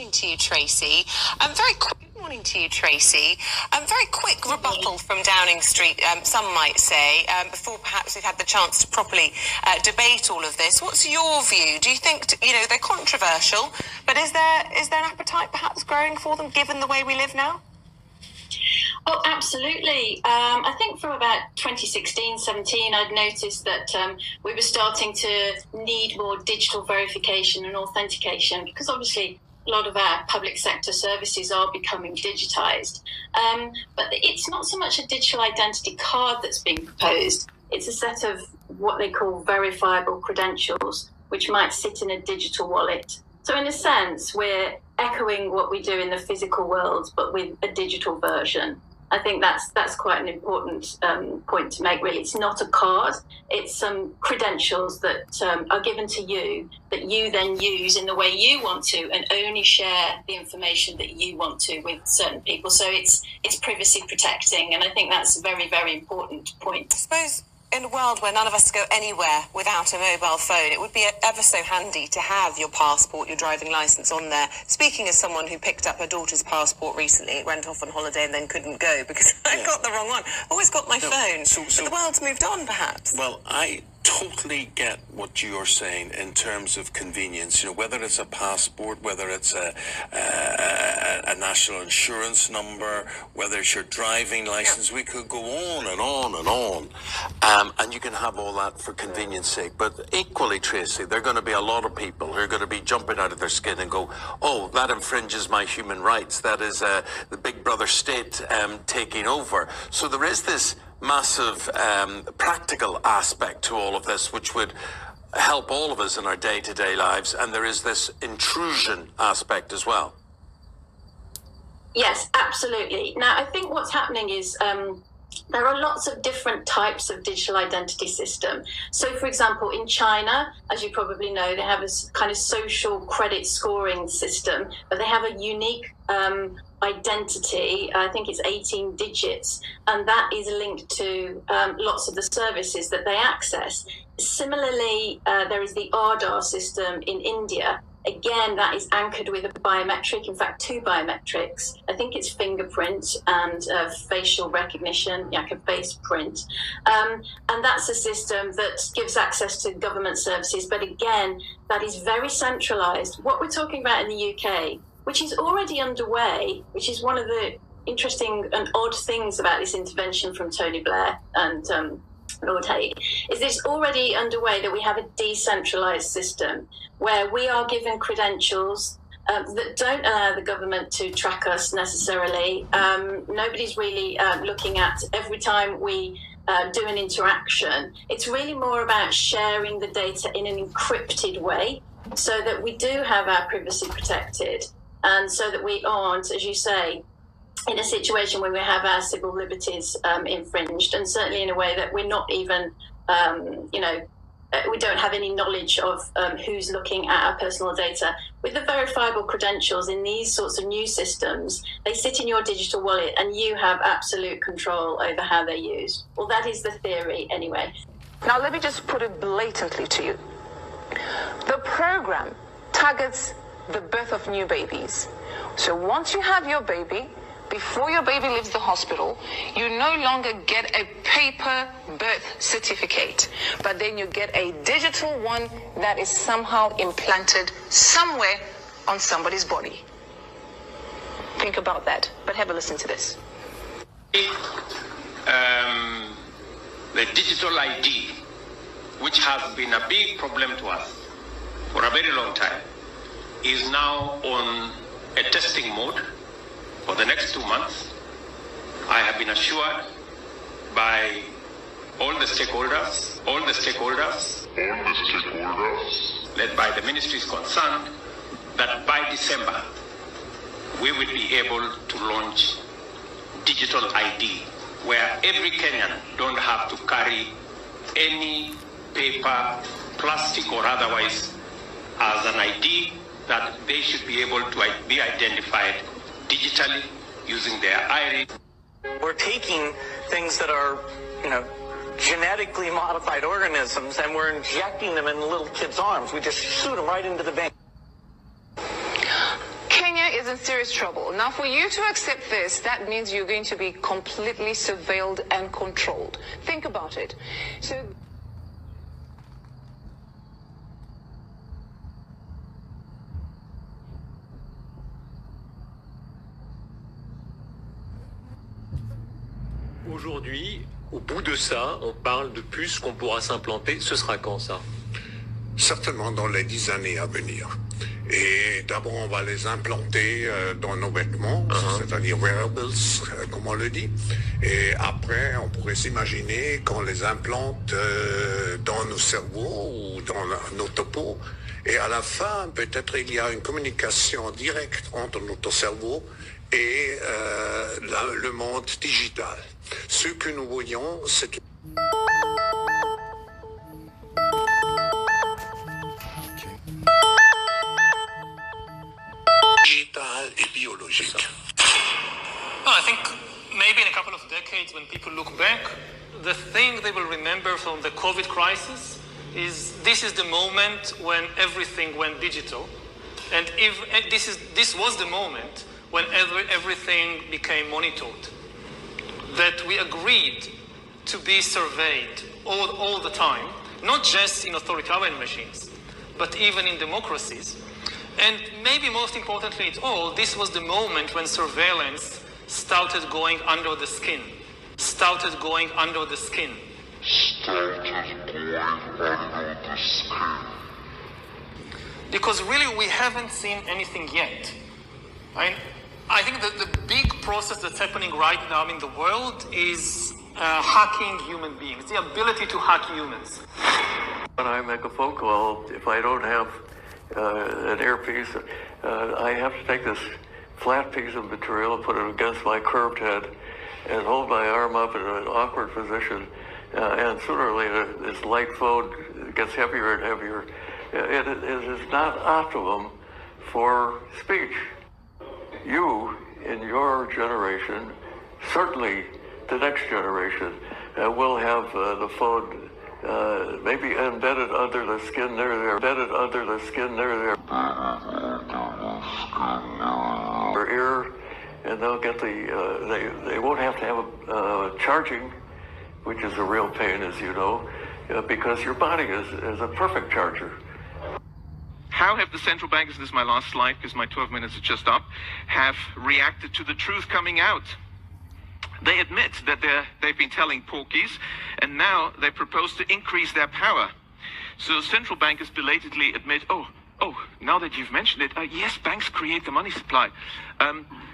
morning to you, Tracy. Good morning to you, Tracy. Very quick rebuttal from Downing Street, some might say, before perhaps we've had the chance to properly debate all of this. What's your view? Do you think, they're controversial, but is there an appetite perhaps growing for them, given the way we live now? Oh, absolutely. I think from about 2016, 17, I'd noticed that we were starting to need more digital verification and authentication, because obviously a lot of our public sector services are becoming digitized. But it's not so much a digital identity card that's being proposed. It's a set of what they call verifiable credentials, which might sit in a digital wallet. So in a sense, we're echoing what we do in the physical world, but with a digital version. I think that's quite an important point to make, really. It's not a card. It's some credentials that are given to you that you then use in the way you want to, and only share the information that you want to with certain people. So it's privacy protecting, and I think that's a very, very important point. I suppose in a world where none of us go anywhere without a mobile phone, it would be ever so handy to have your passport, your driving licence on there. Speaking as someone who picked up her daughter's passport recently, went off on holiday and then couldn't go because I got the wrong one. Always got my phone. But the world's moved on, perhaps. Well, I totally get what you're saying in terms of convenience. Whether it's a passport, whether it's a national insurance number, whether it's your driving license, we could go on and on and on. And you can have all that for convenience sake. But equally, Tracy, there are going to be a lot of people who are going to be jumping out of their skin and go, oh, that infringes my human rights. That is the big brother state taking over. So there is this massive practical aspect to all of this, which would help all of us in our day-to-day lives. And there is this intrusion aspect as well. Yes, absolutely. Now, I think what's happening is there are lots of different types of digital identity system. So, for example, in China, as you probably know, they have a kind of social credit scoring system, but they have a unique identity. I think it's 18 digits, and that is linked to lots of the services that they access. Similarly, there is the Aadhaar system in India. Again, that is anchored with a biometric, in fact, two biometrics. I think it's fingerprint and facial recognition, like a face print. And that's a system that gives access to government services. But again, that is very centralized. What we're talking about in the UK, which is already underway, which is one of the interesting and odd things about this intervention from Tony Blair and Lord Hague, is this already underway that we have a decentralized system where we are given credentials that don't allow the government to track us necessarily. Nobody's really looking at every time we do an interaction. It's really more about sharing the data in an encrypted way so that we do have our privacy protected, and so that we aren't, as you say, in a situation where we have our civil liberties infringed, and certainly in a way that we're not even, we don't have any knowledge of who's looking at our personal data. With the verifiable credentials in these sorts of new systems, they sit in your digital wallet and you have absolute control over how they're used. Well, that is the theory anyway. Now, let me just put it blatantly to you. The program targets the birth of new babies. So once you have your baby, before your baby leaves the hospital, you no longer get a paper birth certificate, but then you get a digital one that is somehow implanted somewhere on somebody's body. Think about that, but have a listen to this. The digital ID, which has been a big problem to us for a very long time, is now on a testing mode. For the next 2 months, I have been assured by all the stakeholders, led by the ministries concerned, that by December, we will be able to launch digital ID, where every Kenyan don't have to carry any paper, plastic or otherwise, as an ID, that they should be able to be identified digitally using their iris. We're taking things that are, genetically modified organisms, and we're injecting them in little kids' arms. We just shoot them right into the vein. Kenya is in serious trouble. Now, for you to accept this, that means you're going to be completely surveilled and controlled. Think about it. So. Aujourd'hui, au bout de ça, on parle de puces qu'on pourra s'implanter. Ce sera quand ça? Certainement dans les 10 années à venir. Et d'abord, on va les implanter dans nos vêtements, c'est-à-dire wearables, comme on le dit. Et après, on pourrait s'imaginer qu'on les implante dans nos cerveaux ou dans notre peau. Et à la fin, peut-être il y a une communication directe entre notre cerveau et le monde digital. Ce que nous voyons, c'est digital et biologique. Well, I think maybe in a couple of decades, when people look back, the thing they will remember from the COVID crisis is this is the moment when everything went digital, and this was the moment when everything became monitored. That we agreed to be surveyed all the time, not just in authoritarian regimes, but even in democracies. And maybe most importantly at all, this was the moment when surveillance started going under the skin. Because really we haven't seen anything yet. I think that the big process that's happening right now in the world is hacking human beings, the ability to hack humans. When I make a phone call, if I don't have an earpiece, I have to take this flat piece of material and put it against my curved head and hold my arm up in an awkward position. And sooner or later, this light phone gets heavier and heavier. It is not optimum for speech. You, in your generation, certainly the next generation, will have the phone maybe embedded under the skin there, or ear, and they'll get they won't have to have charging, which is a real pain, as you know, because your body is a perfect charger. How have the central bankers, this is my last slide because my 12 minutes are just up, have reacted to the truth coming out? They admit that they've been telling porkies, and now they propose to increase their power. So central bankers belatedly admit, oh, now that you've mentioned it, yes, banks create the money supply.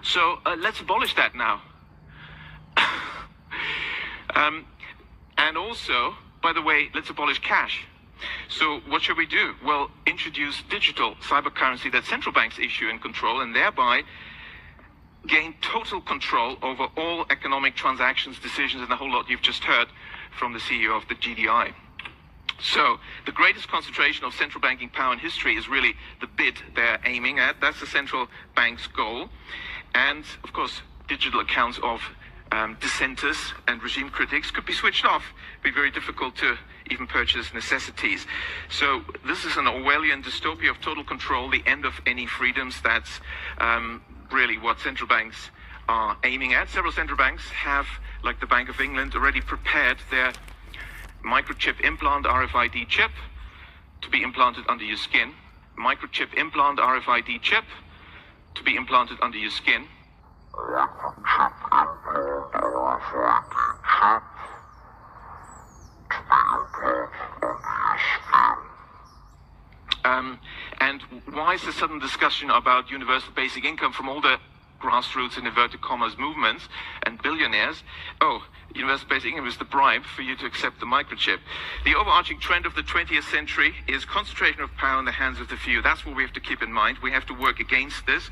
So let's abolish that now. And also, by the way, let's abolish cash. So what should we do? Well, introduce digital cyber currency that central banks issue and control, and thereby gain total control over all economic transactions, decisions, and the whole lot you've just heard from the CEO of the GDI. So the greatest concentration of central banking power in history is really the bid they're aiming at. That's the central bank's goal. And, of course, digital accounts of dissenters and regime critics could be switched off. It'd be very difficult to even purchase necessities. So this is an Orwellian dystopia of total control, the end of any freedoms. That's really what central banks are aiming at. Several central banks have, like the Bank of England, already prepared their microchip implant RFID chip to be implanted under your skin. Microchip implant RFID chip to be implanted under your skin. And why is the sudden discussion about universal basic income from all the grassroots and inverted commas movements and billionaires? Oh, universal basic income is the bribe for you to accept the microchip. The overarching trend of the 20th century is concentration of power in the hands of the few. That's what we have to keep in mind. We have to work against this.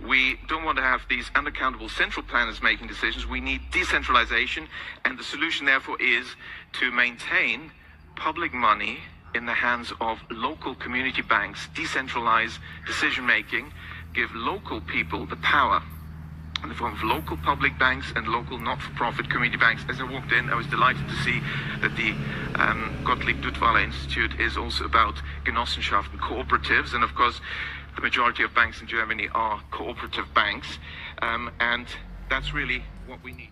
We don't want to have these unaccountable central planners making decisions. We need decentralization, and the solution therefore is to maintain public money in the hands of local community banks, decentralize decision-making, give local people the power in the form of local public banks and local not-for-profit community banks. As I walked in, I was delighted to see that the Gottlieb Duttweiler Institute is also about Genossenschaften, cooperatives, and of course, the majority of banks in Germany are cooperative banks, and that's really what we need.